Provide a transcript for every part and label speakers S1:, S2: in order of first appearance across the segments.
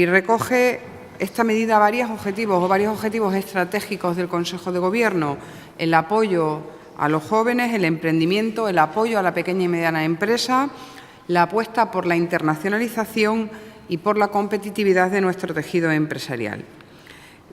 S1: y recoge esta medida varios objetivos estratégicos del Consejo de Gobierno: el apoyo a los jóvenes, el emprendimiento, el apoyo a la pequeña y mediana empresa, la apuesta por la internacionalización y por la competitividad de nuestro tejido empresarial.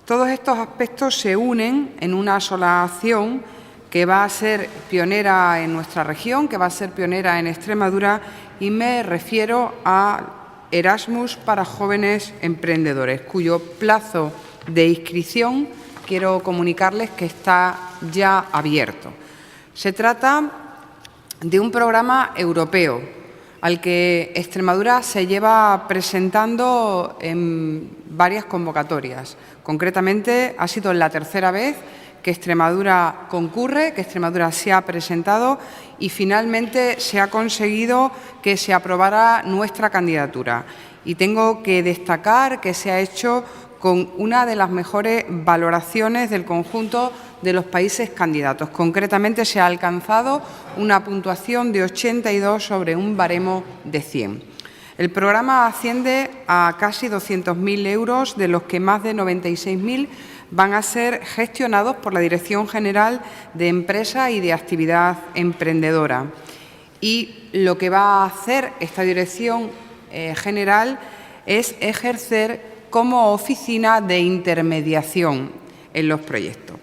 S1: Todos estos aspectos se unen en una sola acción que va a ser pionera en nuestra región, que va a ser pionera en Extremadura, y me refiero a Erasmus para jóvenes emprendedores, cuyo plazo de inscripción quiero comunicarles que está ya abierto. Se trata de un programa europeo al que Extremadura se lleva presentando en varias convocatorias. Concretamente, ha sido la tercera vez que Extremadura concurre, que Extremadura se ha presentado y finalmente se ha conseguido que se aprobara nuestra candidatura. Y tengo que destacar que se ha hecho con una de las mejores valoraciones del conjunto de los países candidatos. Concretamente, se ha alcanzado una puntuación de 82 sobre un baremo de 100. El programa asciende a casi 200.000 euros, de los que más de 96.000 van a ser gestionados por la Dirección General de Empresa y de Actividad Emprendedora. Y lo que va a hacer esta Dirección General es ejercer como oficina de intermediación en los proyectos.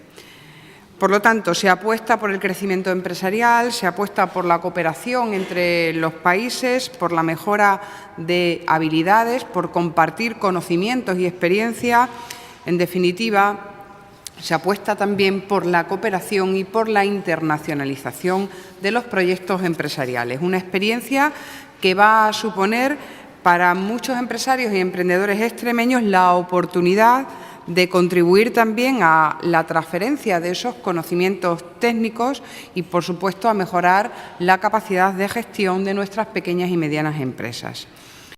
S1: Por lo tanto, se apuesta por el crecimiento empresarial, se apuesta por la cooperación entre los países, por la mejora de habilidades, por compartir conocimientos y experiencias. En definitiva, se apuesta también por la cooperación y por la internacionalización de los proyectos empresariales. Una experiencia que va a suponer para muchos empresarios y emprendedores extremeños la oportunidad de contribuir también a la transferencia de esos conocimientos técnicos y, por supuesto, a mejorar la capacidad de gestión de nuestras pequeñas y medianas empresas.